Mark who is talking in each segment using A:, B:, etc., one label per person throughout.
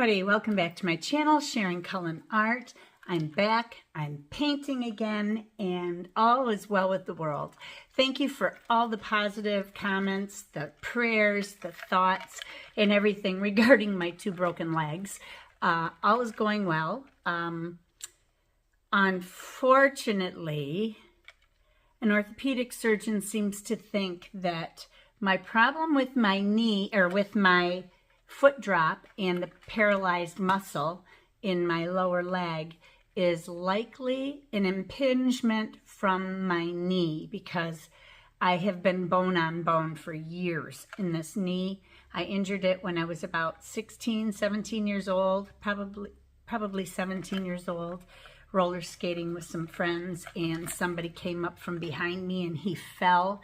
A: everybody, welcome back to my channel, sharoncullenart. I'm back, I'm painting again, and all is well with the world. Thank you for all the positive comments, the prayers, the thoughts, and everything regarding my two broken legs. All is going well. Unfortunately, an orthopedic surgeon seems to think that my problem with my knee, or with my foot drop and the paralyzed muscle in my lower leg, is likely an impingement from my knee, because I have been bone on bone for years in this knee. I injured it when I was about 16, 17 years old, probably 17 years old, roller skating with some friends, and somebody came up from behind me and he fell.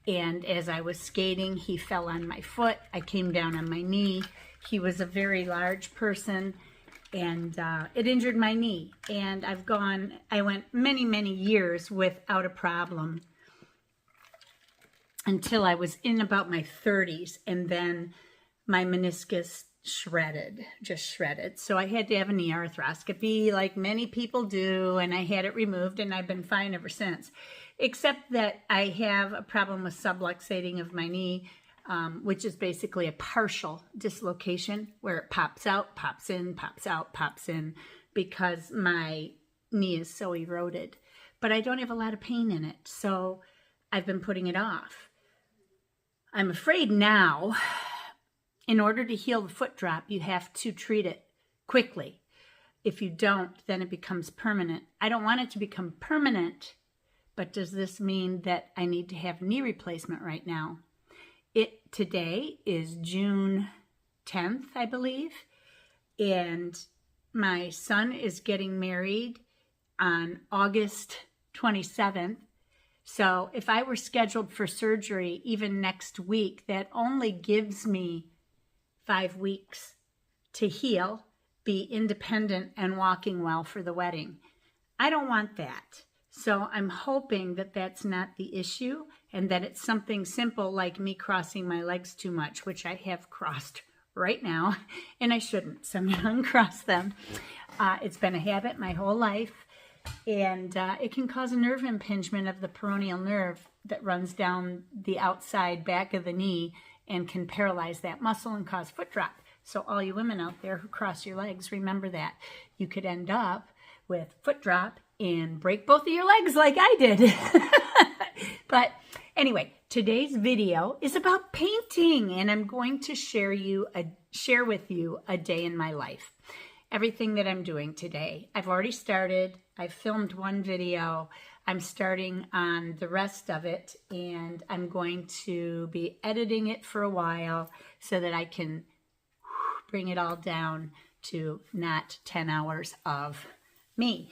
A: And as I was skating, he fell on my foot. I came down on my knee. He was a very large person, and it injured my knee. And I went many, many years without a problem until I was in about my 30s, and then my meniscus just shredded. So I had to have a knee arthroscopy like many people do, and I had it removed, and I've been fine ever since. Except that I have a problem with subluxating of my knee, which is basically a partial dislocation where it pops out, pops in, pops out, pops in, because my knee is so eroded. But I don't have a lot of pain in it, so I've been putting it off. I'm afraid now, in order to heal the foot drop, you have to treat it quickly. If you don't, then it becomes permanent. I don't want it to become permanent. But does this mean that I need to have knee replacement right now? Today is June 10th, I believe, and my son is getting married on August 27th. So if I were scheduled for surgery even next week, that only gives me 5 weeks to heal, be independent, and walking well for the wedding. I don't want that. So I'm hoping that that's not the issue, and that it's something simple like me crossing my legs too much, which I have crossed right now, and I shouldn't, so I'm going to uncross them. It's been a habit my whole life, and it can cause a nerve impingement of the peroneal nerve that runs down the outside back of the knee and can paralyze that muscle and cause foot drop. So all you women out there who cross your legs, remember that. You could end up with foot drop and break both of your legs like I did. But anyway, today's video is about painting, and I'm going to share with you a day in my life. Everything that I'm doing today. I've already started. I've filmed one video. I'm starting on the rest of it, and I'm going to be editing it for a while so that I can bring it all down to not 10 hours of me.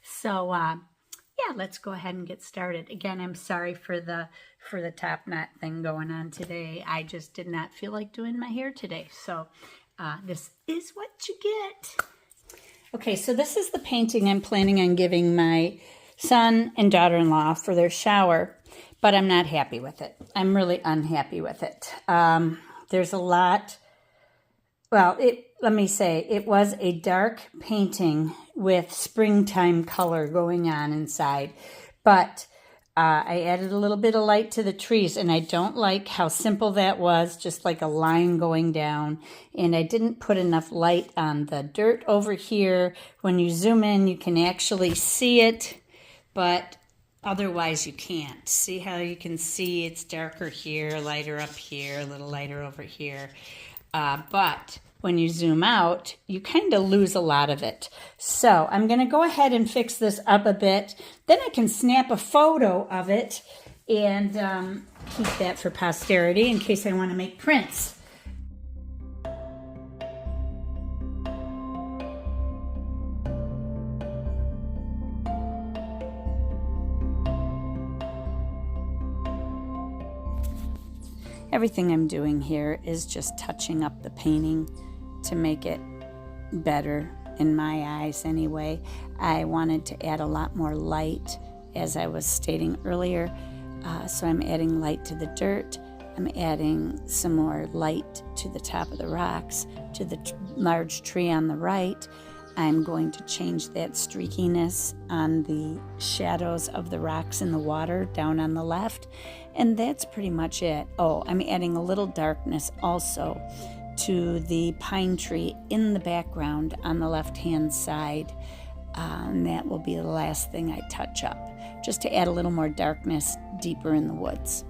A: So yeah, let's go ahead and get started. Again, I'm sorry for the top knot thing going on today. I just did not feel like doing my hair today. So this is what you get. Okay, so this is the painting I'm planning on giving my son and daughter-in-law for their shower, but I'm not happy with it. I'm really unhappy with it. There's a lot. Well, let me say, it was a dark painting with springtime color going on inside, but I added a little bit of light to the trees, and I don't like how simple that was, just like a line going down, and I didn't put enough light on the dirt over here. When you zoom in, you can actually see it, but otherwise you can't. See how you can see it's darker here, lighter up here, a little lighter over here. But when you zoom out, you kind of lose a lot of it. So I'm going to go ahead and fix this up a bit. Then I can snap a photo of it and keep that for posterity in case I want to make prints. Everything I'm doing here is just touching up the painting to make it better in my eyes anyway. I wanted to add a lot more light, as I was stating earlier, so I'm adding light to the dirt I'm adding some more light to the top of the rocks, to the large tree on the right. I'm going to change that streakiness on the shadows of the rocks in the water down on the left. And that's pretty much it. Oh, I'm adding a little darkness also to the pine tree in the background on the left-hand side. And that will be the last thing I touch up, just to add a little more darkness deeper in the woods.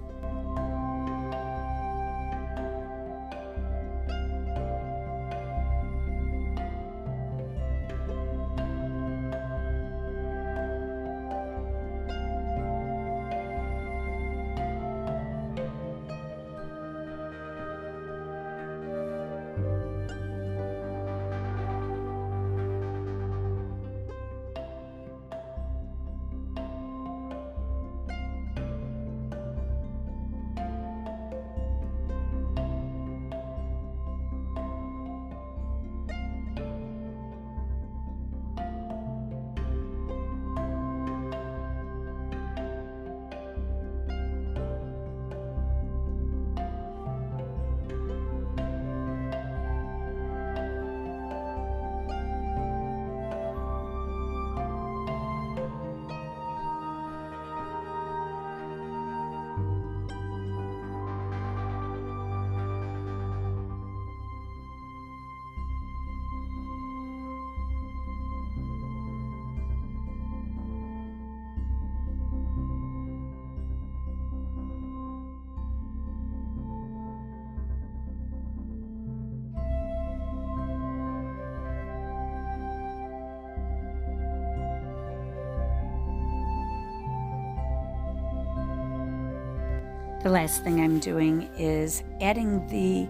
A: The last thing I'm doing is adding the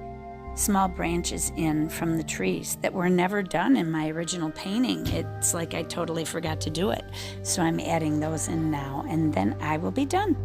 A: small branches in from the trees that were never done in my original painting. It's like I totally forgot to do it. So I'm adding those in now, and then I will be done.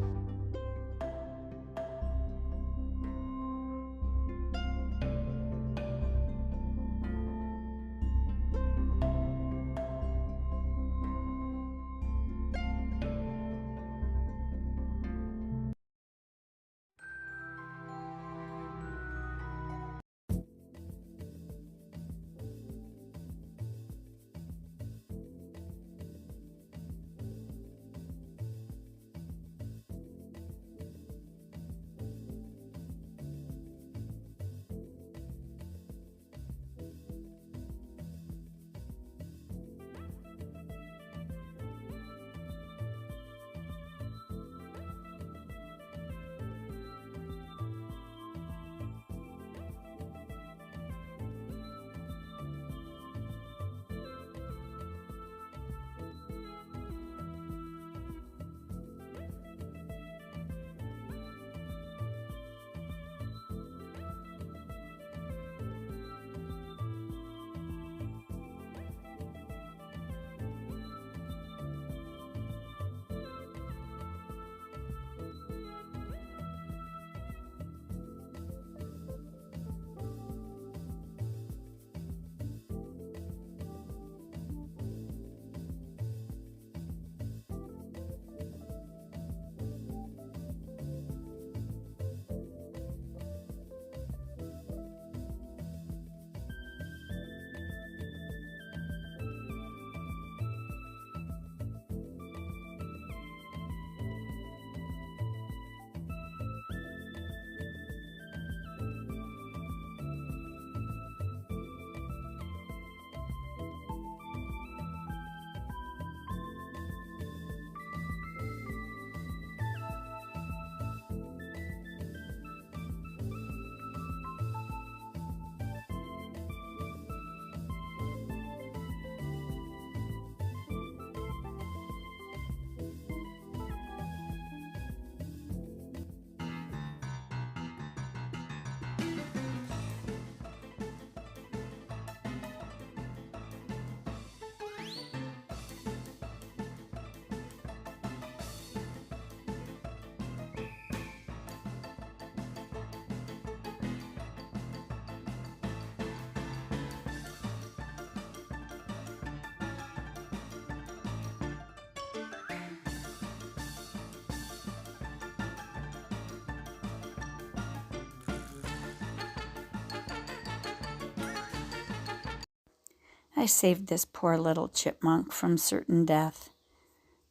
A: I saved this poor little chipmunk from certain death.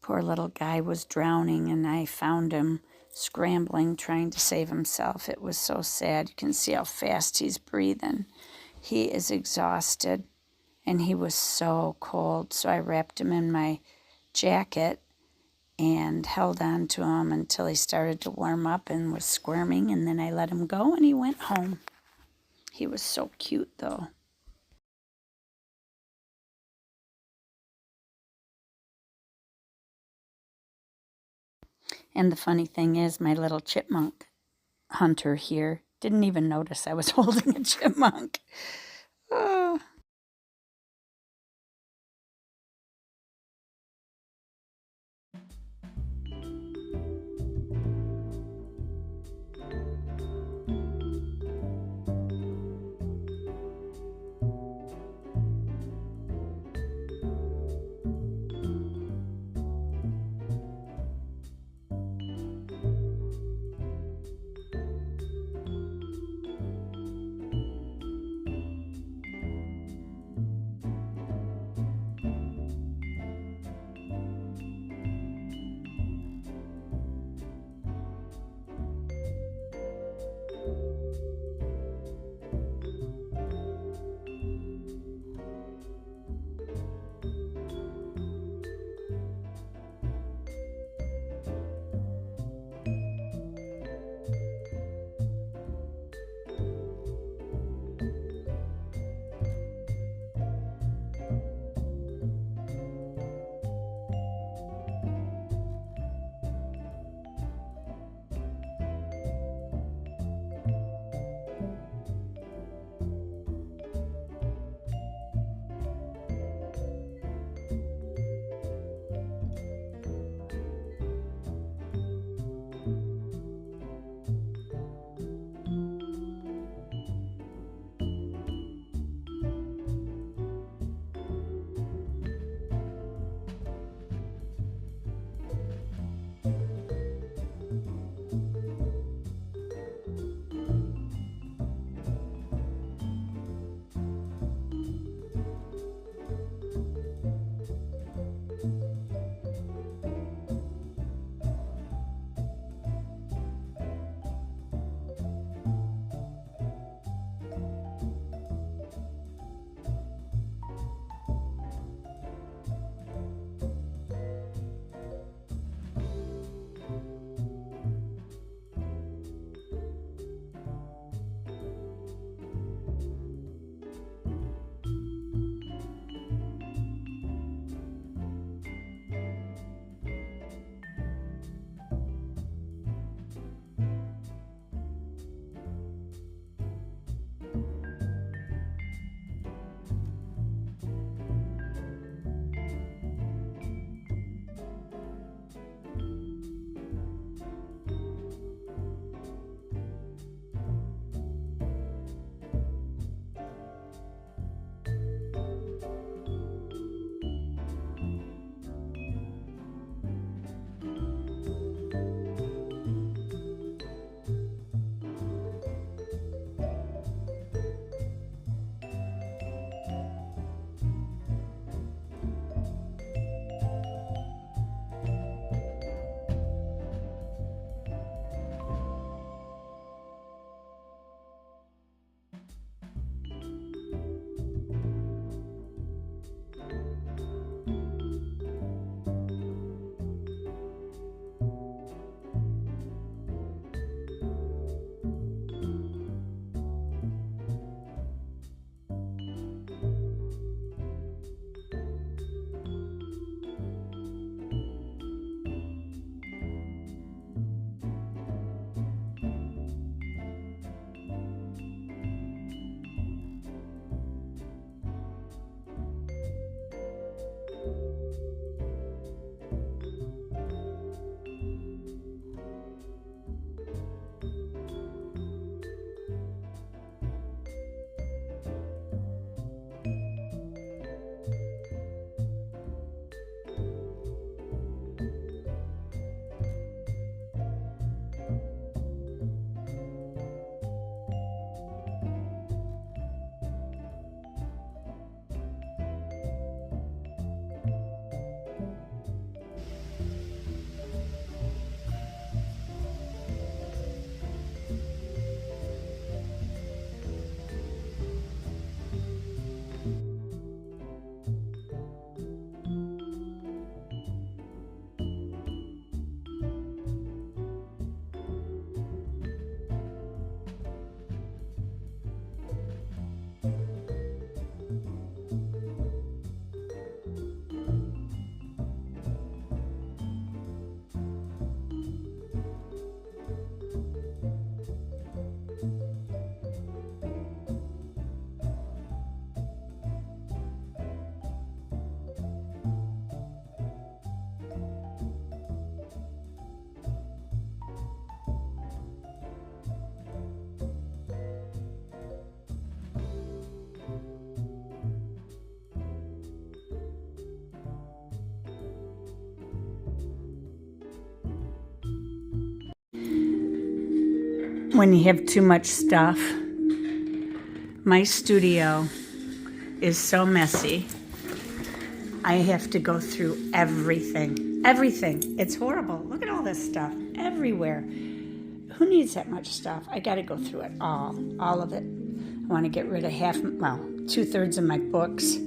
A: Poor little guy was drowning, and I found him scrambling, trying to save himself. It was so sad. You can see how fast he's breathing. He is exhausted, and he was so cold. So I wrapped him in my jacket and held on to him until he started to warm up and was squirming, and then I let him go, and he went home. He was so cute, though. And the funny thing is, my little chipmunk hunter here didn't even notice I was holding a chipmunk. Oh. when you have too much stuff. My studio is so messy. I have to go through everything. Everything. It's horrible. Look at all this stuff everywhere. Who needs that much stuff? I got to go through it all of it. I want to get rid of 2/3 of my books.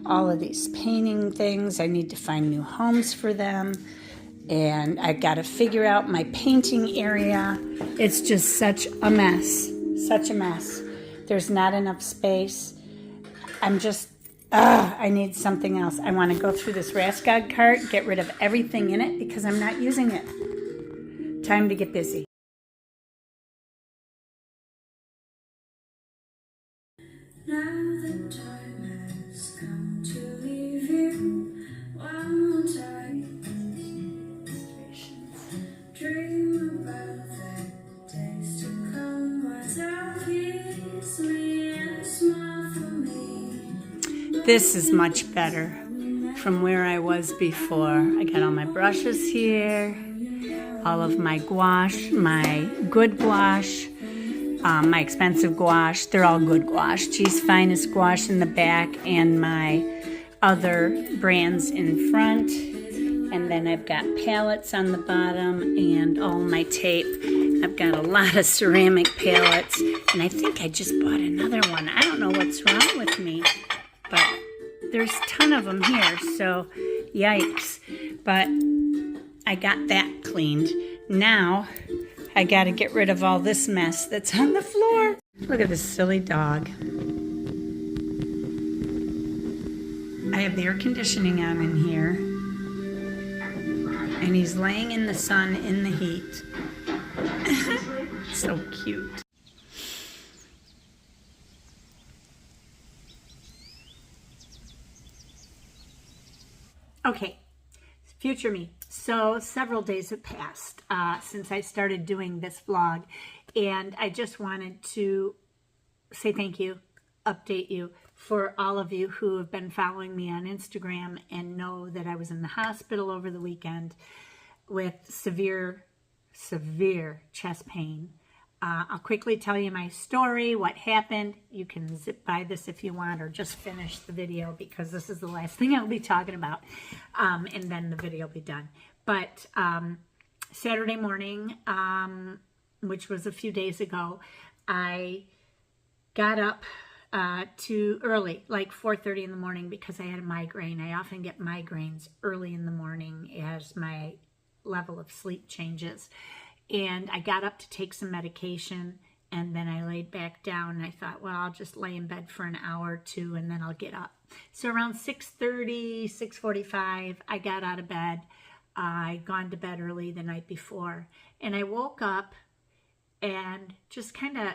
A: All of these painting things. I need to find new homes for them. And I got to figure out my painting area. It's just such a mess. Such a mess. There's not enough space. I'm just, I need something else. I want to go through this Raskog cart, get rid of everything in it because I'm not using it. Time to get busy.
B: Now the time has come to leave you one more time. Dream about the days to come, words of kiss me and smile for me.
A: This is much better from where I was before. I got all my brushes here, all of my gouache, my good gouache, my expensive gouache. They're all good gouache. G's Finest gouache in the back and my other brands in front. And then I've got palettes on the bottom and all my tape. I've got a lot of ceramic palettes. And I think I just bought another one. I don't know what's wrong with me. But there's a ton of them here. So, yikes. But I got that cleaned. Now, I got to get rid of all this mess that's on the floor. Look at this silly dog. I have the air conditioning on in here. And he's laying in the sun in the heat. So cute. Okay, future me. So several days have passed since I started doing this vlog, and I just wanted to say thank you, update you for all of you who have been following me on Instagram and know that I was in the hospital over the weekend with severe chest pain. I'll quickly tell you my story, what happened. You can zip by this if you want, or just finish the video because this is the last thing I'll be talking about, and then the video will be done. But Saturday morning, which was a few days ago, I got up too early, like 4:30 in the morning, because I had a migraine. I often get migraines early in the morning as my level of sleep changes. And I got up to take some medication, and then I laid back down, and I thought, well, I'll just lay in bed for an hour or two, and then I'll get up. So around 6:30, 6:45, I got out of bed. I'd gone to bed early the night before, and I woke up and just kind of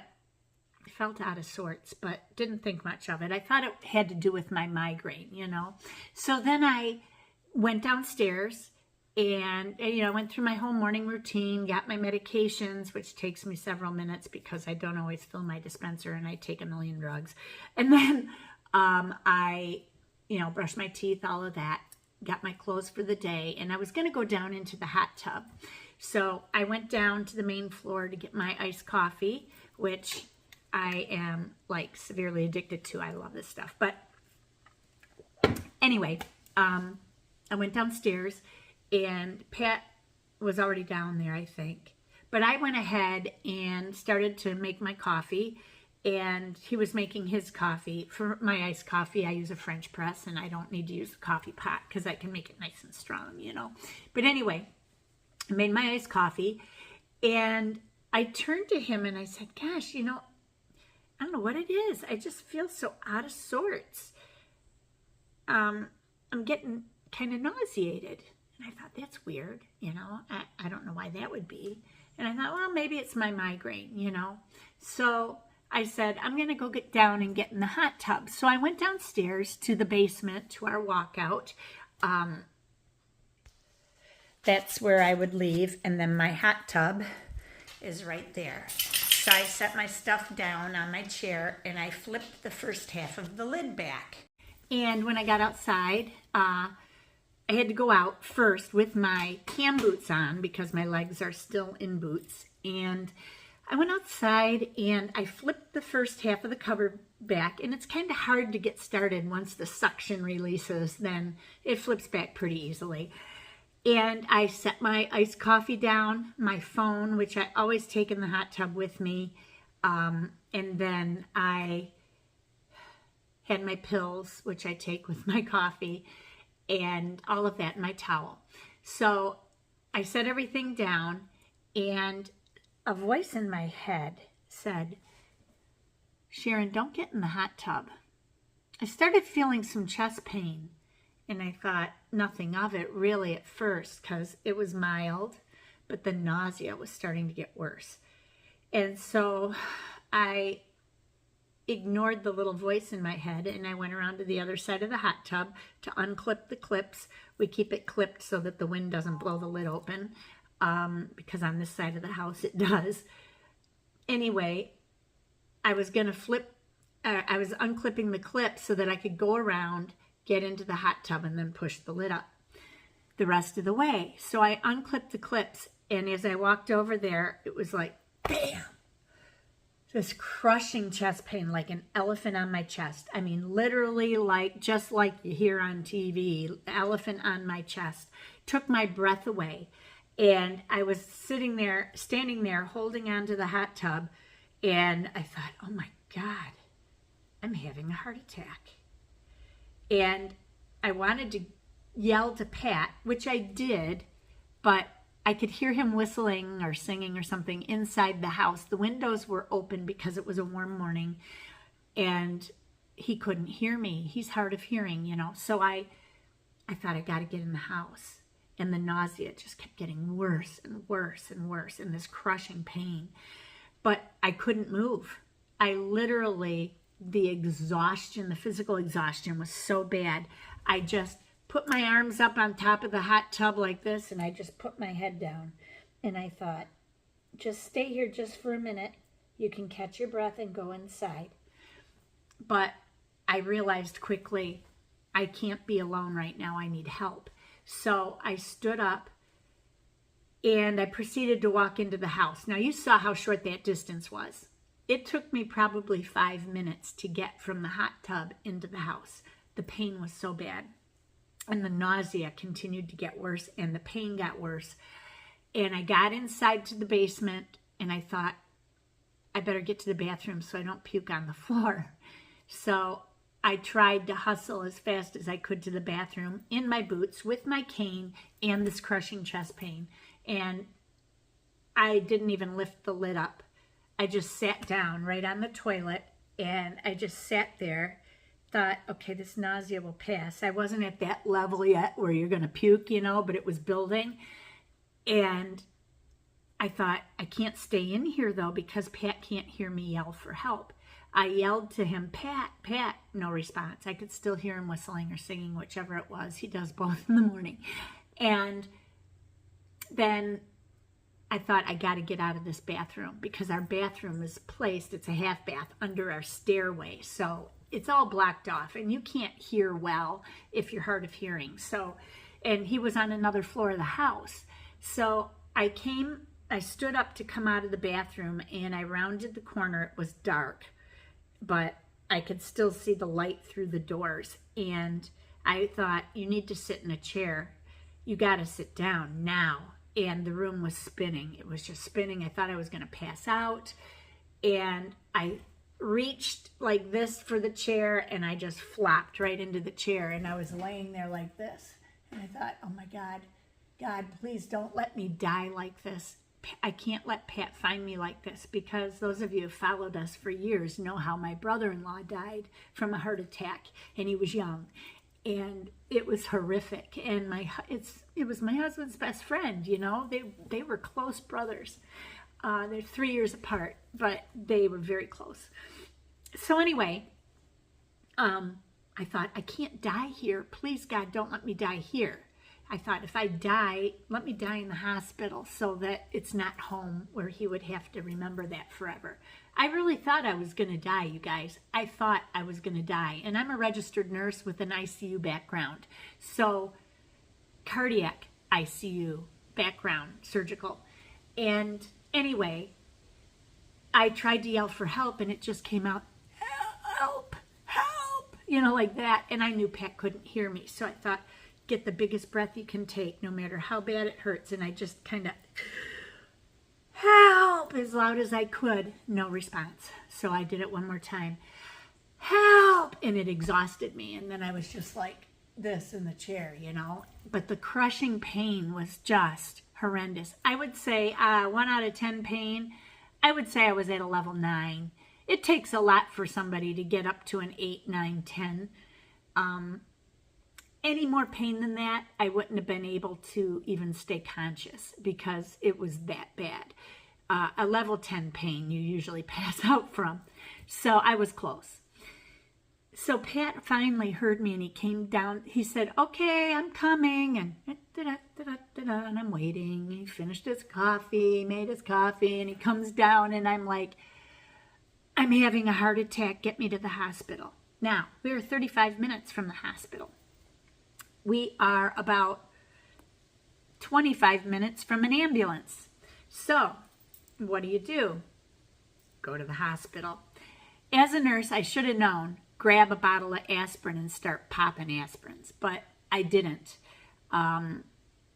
A: felt out of sorts, but didn't think much of it. I thought it had to do with my migraine, you know. So then I went downstairs and, you know, went through my whole morning routine, got my medications, which takes me several minutes because I don't always fill my dispenser and I take a million drugs. And then I, you know, brushed my teeth, all of that, got my clothes for the day, and I was going to go down into the hot tub. So I went down to the main floor to get my iced coffee, which I am like severely addicted to. I love this stuff. But anyway, I went downstairs, and Pat was already down there, I think. But I went ahead and started to make my coffee, and he was making his coffee. For my iced coffee, I use a French press, and I don't need to use a coffee pot because I can make it nice and strong, you know. But anyway, I made my iced coffee, and I turned to him and I said, gosh, you know, I don't know what it is. I just feel so out of sorts. I'm getting kind of nauseated. And I thought, that's weird, you know. I don't know why that would be. And I thought, well, maybe it's my migraine, you know. So I said, I'm going to go get down and get in the hot tub. So I went downstairs to the basement to our walkout. That's where I would leave. And then my hot tub is right there. So I set my stuff down on my chair and I flipped the first half of the lid back. And when I got outside, I had to go out first with my cam boots on because my legs are still in boots. And I went outside and I flipped the first half of the cover back, and it's kind of hard to get started once the suction releases, then it flips back pretty easily. And I set my iced coffee down, my phone, which I always take in the hot tub with me, and then I had my pills, which I take with my coffee, and all of that in my towel. So I set everything down, and a voice in my head said, Sharon, don't get in the hot tub. I started feeling some chest pain, and I thought nothing of it really at first because it was mild, but the nausea was starting to get worse. And so I ignored the little voice in my head, and I went around to the other side of the hot tub to unclip the clips. We keep it clipped so that the wind doesn't blow the lid open, because on this side of the house it does. Anyway, I was unclipping the clip so that I could go around, get into the hot tub, and then push the lid up the rest of the way. So I unclipped the clips, and as I walked over there, it was like, bam! This crushing chest pain, like an elephant on my chest. I mean, literally, like just like you hear on TV, elephant on my chest. Took my breath away. And I was standing there, holding onto the hot tub, and I thought, oh my God, I'm having a heart attack. And I wanted to yell to Pat, which I did, but I could hear him whistling or singing or something inside the house. The windows were open because it was a warm morning, and he couldn't hear me. He's hard of hearing, you know. So I thought, I got to get in the house. And the nausea just kept getting worse and worse and worse, and this crushing pain. But I couldn't move. I literally, the exhaustion, the physical exhaustion was so bad. I just put my arms up on top of the hot tub like this, and I just put my head down. And I thought, just stay here just for a minute. You can catch your breath and go inside. But I realized quickly, I can't be alone right now. I need help. So I stood up and I proceeded to walk into the house. Now you saw how short that distance was. It took me probably 5 minutes to get from the hot tub into the house. The pain was so bad. And the nausea continued to get worse, and the pain got worse. And I got inside to the basement, and I thought, I better get to the bathroom so I don't puke on the floor. So I tried to hustle as fast as I could to the bathroom in my boots with my cane and this crushing chest pain. And I didn't even lift the lid up. I just sat down right on the toilet, and I just sat there, thought, okay, this nausea will pass. I wasn't at that level yet where you're going to puke, you know, but it was building. And I thought, I can't stay in here though, because Pat can't hear me yell for help. I yelled to him, Pat, Pat, no response. I could still hear him whistling or singing, whichever it was. He does both in the morning. And then I thought, I got to get out of this bathroom, because our bathroom is placed, it's a half bath, under our stairway. So it's all blocked off, and you can't hear well if you're hard of hearing. So, and he was on another floor of the house. So I stood up to come out of the bathroom, and I rounded the corner. It was dark, but I could still see the light through the doors. And I thought, you need to sit in a chair. You got to sit down now. And the room was spinning. It was just spinning. I thought I was going to pass out. And I reached like this for the chair, and I just flopped right into the chair. And I was laying there like this. And I thought, oh my God, God, please don't let me die like this. I can't let Pat find me like this, because those of you who followed us for years know how my brother-in-law died from a heart attack, and he was young, and it was horrific. And it was my husband's best friend, you know. They were close brothers. They're 3 years apart, but they were very close. So anyway, I thought, I can't die here. Please, God, don't let me die here. I thought, if I die, let me die in the hospital so that it's not home where he would have to remember that forever. I really thought I was going to die, you guys. I thought I was going to die. And I'm a registered nurse with an ICU background. So cardiac ICU background, surgical. And anyway, I tried to yell for help, and it just came out, help, help, like that. And I knew Pat couldn't hear me. So I thought, get the biggest breath you can take, no matter how bad it hurts. And I just kind of, help, as loud as I could. No response. So I did it one more time. Help! And it exhausted me. And then I was just like this in the chair, But the crushing pain was just horrendous. I would say 1 out of 10 pain, I would say I was at a level 9. It takes a lot for somebody to get up to an 8, 9, 10. Any more pain than that, I wouldn't have been able to even stay conscious because it was that bad. A level 10 pain you usually pass out from. So I was close. So Pat finally heard me and he came down. He said, okay, I'm coming. And and I'm waiting. He finished his coffee, made his coffee, and he comes down and I'm like, I'm having a heart attack. Get me to the hospital. Now, we were 35 minutes from the hospital. We are about 25 minutes from an ambulance. So, what do? Go to the hospital. As a nurse, I should have known, grab a bottle of aspirin and start popping aspirins, but I didn't. And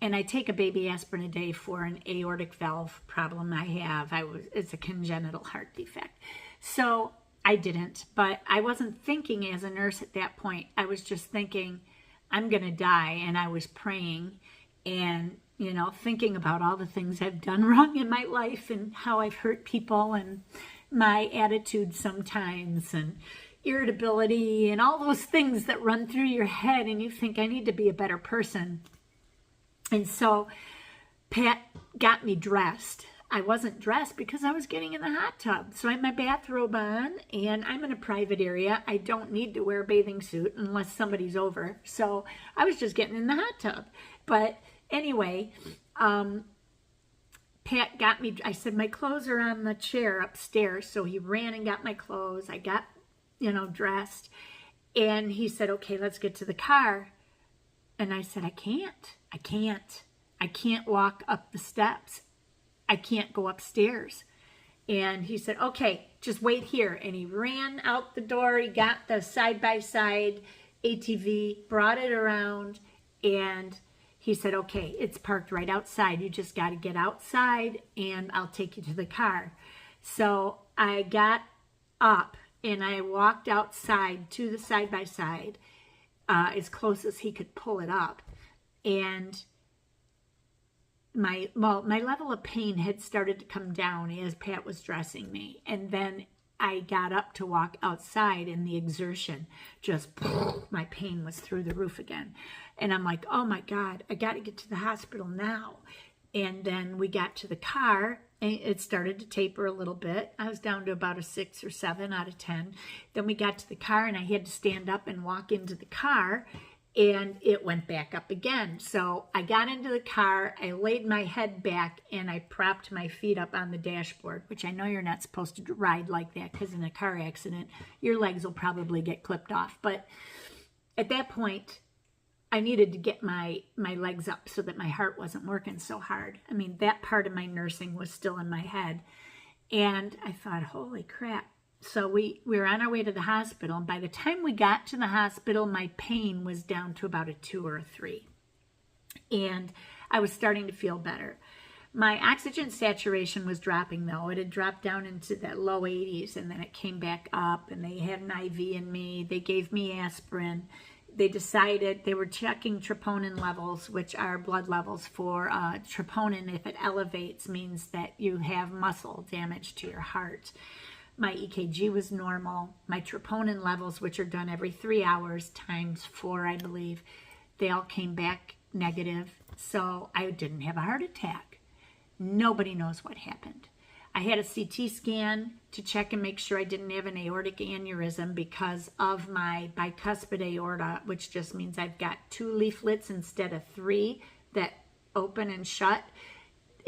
A: I take a baby aspirin a day for an aortic valve problem I have. It's a congenital heart defect. So I didn't, but I wasn't thinking as a nurse at that point. I was just thinking, I'm going to die. And I was praying and, thinking about all the things I've done wrong in my life and how I've hurt people and my attitude sometimes and irritability and all those things that run through your head. And you think, I need to be a better person. And so Pat got me dressed. I wasn't dressed because I was getting in the hot tub. So I had my bathrobe on and I'm in a private area. I don't need to wear a bathing suit unless somebody's over. So I was just getting in the hot tub. But anyway, Pat got me, I said, my clothes are on the chair upstairs. So he ran and got my clothes. I got, dressed. And he said, okay, let's get to the car. And I said, I can't walk up the steps. I can't go upstairs. And he said, okay, just wait here. And he ran out the door. He got the side-by-side ATV, brought it around, and he said, okay, it's parked right outside. You just got to get outside, and I'll take you to the car. So I got up, and I walked outside to the side-by-side as close as he could pull it up. And my level of pain had started to come down as Pat was dressing me. And then I got up to walk outside and the exertion just, my pain was through the roof again. And I'm like, oh my God, I got to get to the hospital now. And then we got to the car and it started to taper a little bit. I was down to about a 6 or 7 out of 10. Then we got to the car and I had to stand up and walk into the car. And it went back up again. So I got into the car, I laid my head back, and I propped my feet up on the dashboard, which I know you're not supposed to ride like that because in a car accident, your legs will probably get clipped off. But at that point, I needed to get my legs up so that my heart wasn't working so hard. I mean, that part of my nursing was still in my head. And I thought, holy crap. So we were on our way to the hospital, and by the time we got to the hospital, my pain was down to about a 2 or a 3. And I was starting to feel better. My oxygen saturation was dropping, though. It had dropped down into the low 80s, and then it came back up, and they had an IV in me. They gave me aspirin. They decided they were checking troponin levels, which are blood levels for troponin. If it elevates, means that you have muscle damage to your heart. My EKG was normal. My troponin levels, which are done every 3 hours times 4, I believe, they all came back negative. So I didn't have a heart attack. Nobody knows what happened. I had a CT scan to check and make sure I didn't have an aortic aneurysm because of my bicuspid aorta, which just means I've got 2 leaflets instead of 3 that open and shut.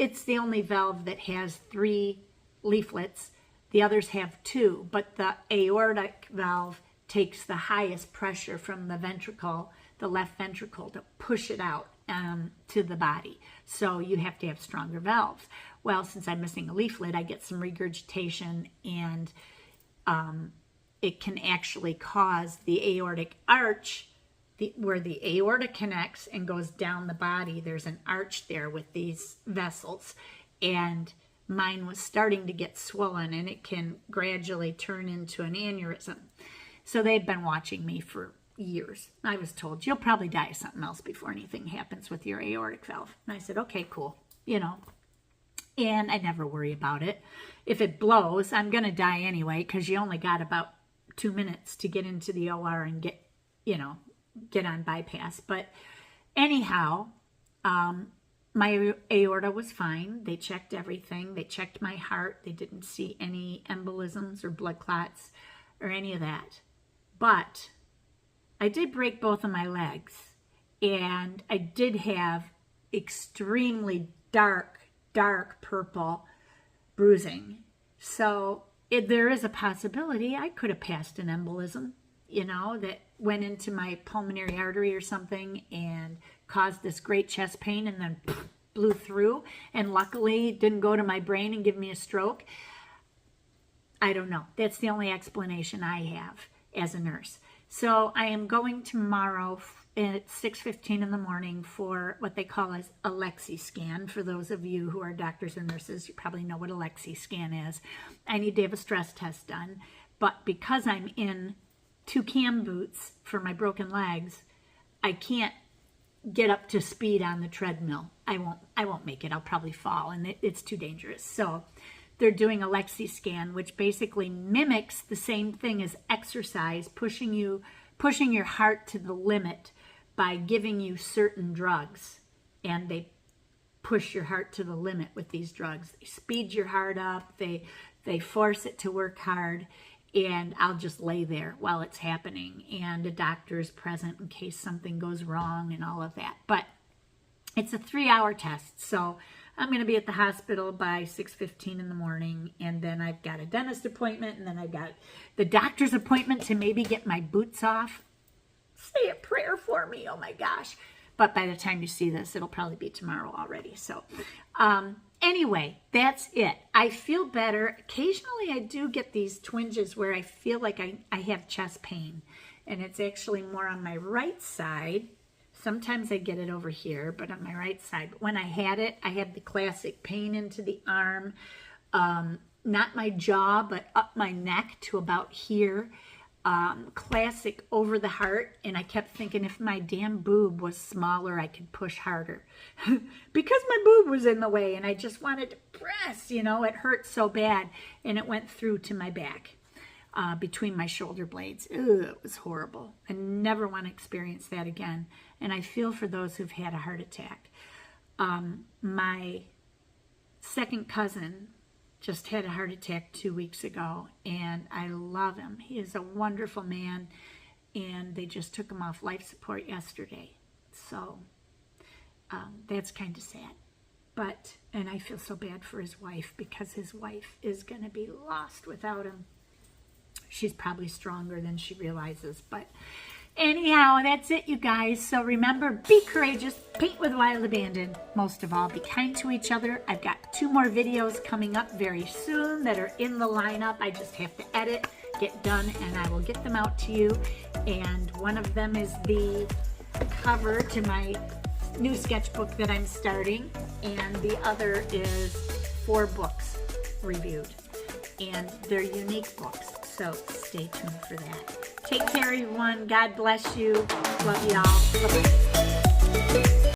A: It's the only valve that has 3 leaflets. The others have 2, but the aortic valve takes the highest pressure from the ventricle, the left ventricle, to push it out. to the body. So you have to have stronger valves. Well, since I'm missing a leaflet, I get some regurgitation, and it can actually cause the aortic arch, where the aorta connects and goes down the body. There's an arch there with these vessels, and mine was starting to get swollen, and it can gradually turn into an aneurysm. So they've been watching me for years. I was told, you'll probably die of something else before anything happens with your aortic valve. And I said, okay, cool, and I never worry about it. If it blows, I'm going to die anyway, because you only got about 2 minutes to get into the OR and get on bypass. But anyhow, my aorta was fine. They checked everything. They checked my heart. They didn't see any embolisms or blood clots or any of that. But I did break both of my legs, and I did have extremely dark purple bruising. So there is a possibility I could have passed an embolism, that went into my pulmonary artery or something and caused this great chest pain, and then blew through, and luckily didn't go to my brain and give me a stroke. I don't know. That's the only explanation I have as a nurse. So I am going tomorrow at 6:15 in the morning for what they call as a Lexi scan. For those of you who are doctors or nurses, you probably know what a Lexi scan is. I need to have a stress test done, but because I'm in 2 cam boots for my broken legs, I can't get up to speed on the treadmill. I won't make it. I'll probably fall, and it's too dangerous. So they're doing a Lexi scan, which basically mimics the same thing as exercise, pushing your heart to the limit by giving you certain drugs. And they push your heart to the limit with these drugs. They speed your heart up. They force it to work hard. And I'll just lay there while it's happening. And a doctor is present in case something goes wrong and all of that. But it's a 3-hour test. So I'm going to be at the hospital by 6:15 in the morning. And then I've got a dentist appointment. And then I've got the doctor's appointment to maybe get my boots off. Say a prayer for me. Oh my gosh. But by the time you see this, it'll probably be tomorrow already. So anyway, that's it. I feel better. Occasionally I do get these twinges where I feel like I have chest pain. And it's actually more on my right side. Sometimes I get it over here, but on my right side. But when I had it, I had the classic pain into the arm. Not my jaw, but up my neck to about here. Classic over the heart, and I kept thinking if my damn boob was smaller, I could push harder. Because my boob was in the way, and I just wanted to press, it hurt so bad, and it went through to my back, between my shoulder blades. Ugh, it was horrible. I never want to experience that again, and I feel for those who've had a heart attack. My second cousin just had a heart attack 2 weeks ago, and I love him. He is a wonderful man, and they just took him off life support yesterday. So that's kind of sad. And I feel so bad for his wife, because his wife is going to be lost without him. She's probably stronger than she realizes, but anyhow, that's it, you guys. So remember, be courageous, paint with wild abandon. Most of all, be kind to each other. I've got 2 more videos coming up very soon that are in the lineup. I just have to edit, get done, and I will get them out to you. And one of them is the cover to my new sketchbook that I'm starting, and the other is 4 books reviewed, and they're unique books. So stay tuned for that. Take care, everyone. God bless you. Love y'all. Bye-bye.